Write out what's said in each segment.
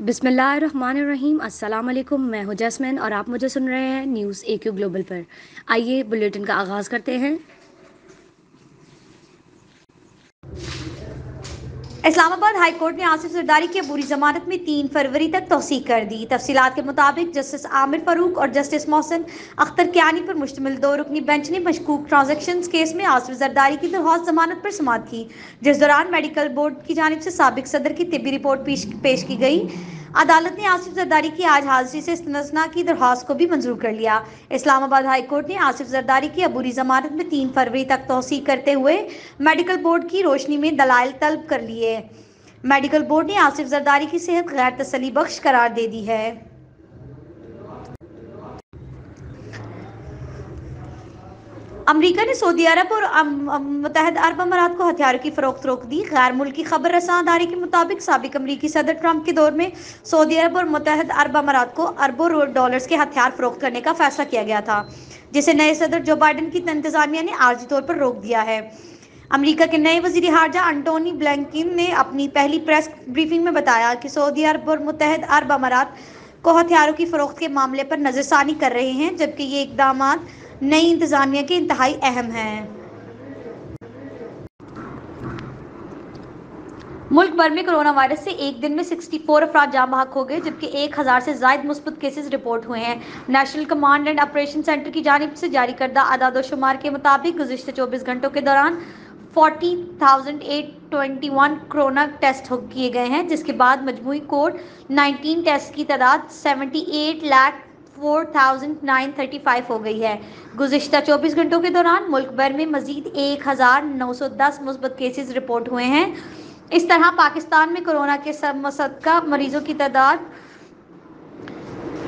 बिस्मिल्लाहिर्रहमानिर्रहीम। अस्सलाम वालेकुम। मैं हूं जैस्मिन और आप मुझे सुन रहे हैं न्यूज़ AQ ग्लोबल पर। आइए बुलेटिन का आगाज़ करते हैं। इस्लामाबाद हाई कोर्ट ने आसिफ जरदारी की अबूरी जमानत में 3 फरवरी तक तौसीक कर दी। तफसीलात के मुताबिक जस्टिस आमिर फारूक और जस्टिस मोहसिन अख्तर कियानी पर मुश्तमिल 2 रुकनी बेंच ने मशकूक ट्रांजैक्शंस केस में आसिफ जरदारी की दरख्वास्त जमानत पर समाअत की, जिस दौरान मेडिकल बोर्ड की जानिब से साबिक सदर की तिब्बी रिपोर्ट पेश की गई। अदालत ने आसिफ जरदारी की आज हाजिरी से इस्तिस्ना की दरख्वास्त को भी मंजूर कर लिया। इस्लामाबाद हाई कोर्ट ने आसिफ जरदारी की अबूरी जमानत में 3 फरवरी तक तौसीक करते हुए मेडिकल बोर्ड की रोशनी में दलाइल तलब कर लिए। मेडिकल बोर्ड ने आसिफ जरदारी की सेहत गैर तसल्ली बख्श करार दे दी है। अमरीका ने सऊदी अरब और मुत्तहदा अरब अमारात को हथियारों की फरोख्त रोक दी। गैर मुल्की खबर रसां अदारे के मुताबिक साबिक अमरीकी सदर ट्रंप के दौर में सऊदी अरब और मुत्तहदा अरब अमारात को अरबों डॉलर्स के हथियार फरोख्त करने का फैसला किया गया था, जिसे नए सदर जो बाइडन की इंतजामिया ने आर्जी तौर पर रोक दिया है। अमरीका के नए वज़ीर ख़ारजा एंटोनी ब्लिंकन ने अपनी पहली प्रेस ब्रीफिंग में बताया कि सऊदी अरब और मुत्तहदा अरब अमारात को हथियारों की फरोख्त के मामले पर नज़रसानी कर रहे हैं, जबकि ये इक़दामात नई इंतजामिया के इंतहाई अहम हैं। मुल्क भर में कोरोना वायरस से एक दिन में 64 अफराद जाँ बहक हो गए, जबकि 1000 से ज़ायद मुस्बत केसेस रिपोर्ट हुए हैं। National command and operation centre की जानिब से जारी करदा आदाद-ओ-शुमार के मुताबिक गुज़िश्ता 24 घंटों के दौरान 40,821 कोरोना टेस्ट किए गए हैं, जिसके बाद मजमूई कोविड-19 टेस्ट की तादाद 78,04,935 हो गई है। गुज़िश्ता 24 घंटों के दौरान मुल्क भर में मजीद 1910 मुस्बत केसेस रिपोर्ट हुए हैं। इस तरह पाकिस्तान में कोरोना के सबका मरीजों की तादाद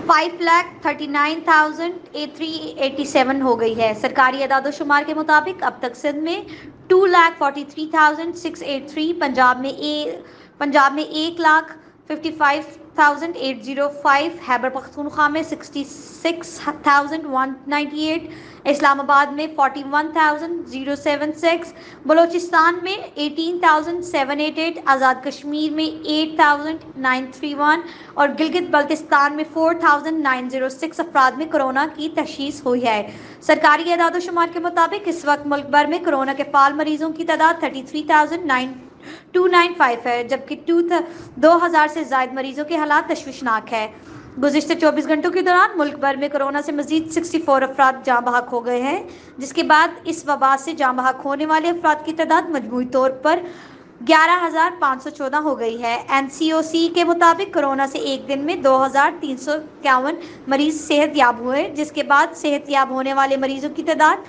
5,39,387 हो गई है। सरकारी आदाद-ओ-शुमार के मुताबिक अब तक सिंध में 2,43,683, पंजाब में 1,55,805, खैबर पख्तूनख्वा में 66,198, इस्लामाबाद में 41,076, बलोचिस्तान में 18,788, आज़ाद कश्मीर में 8,931 और गिलगित बल्तिस्तान में 4,906 अफराद में कोरोना की तशख़ीस हुई है। सरकारी आदाद-ओ-शुमार के मुताबिक इस वक्त मुल्क भर में कोरोना के फ़ाल मरीजों की तादाद 33,295 है, जबकि 2,000 से ज़ायद मरीजों के हालात तशवीशनाक है। गुज़िश्ता 24 घंटों के दौरान मुल्क भर में कोरोना से मजीद 64 अफराद जाँ बहक हो गए हैं, जिसके बाद इस वबा से जाँ बहक होने वाले अफराद की तादाद मजमूई तौर पर 11,514 हो गई है। NCOC के मुताबिक कोरोना से एक दिन में 2,351 मरीज सेहत याब हुए, जिसके बाद सेहत याब होने वाले मरीजों की तादाद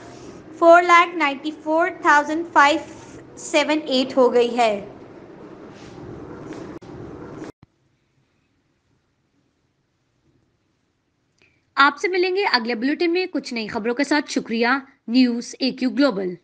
4,94,578 हो गई है। आपसे मिलेंगे अगले बुलेटिन में कुछ नई खबरों के साथ। शुक्रिया। News AQ global.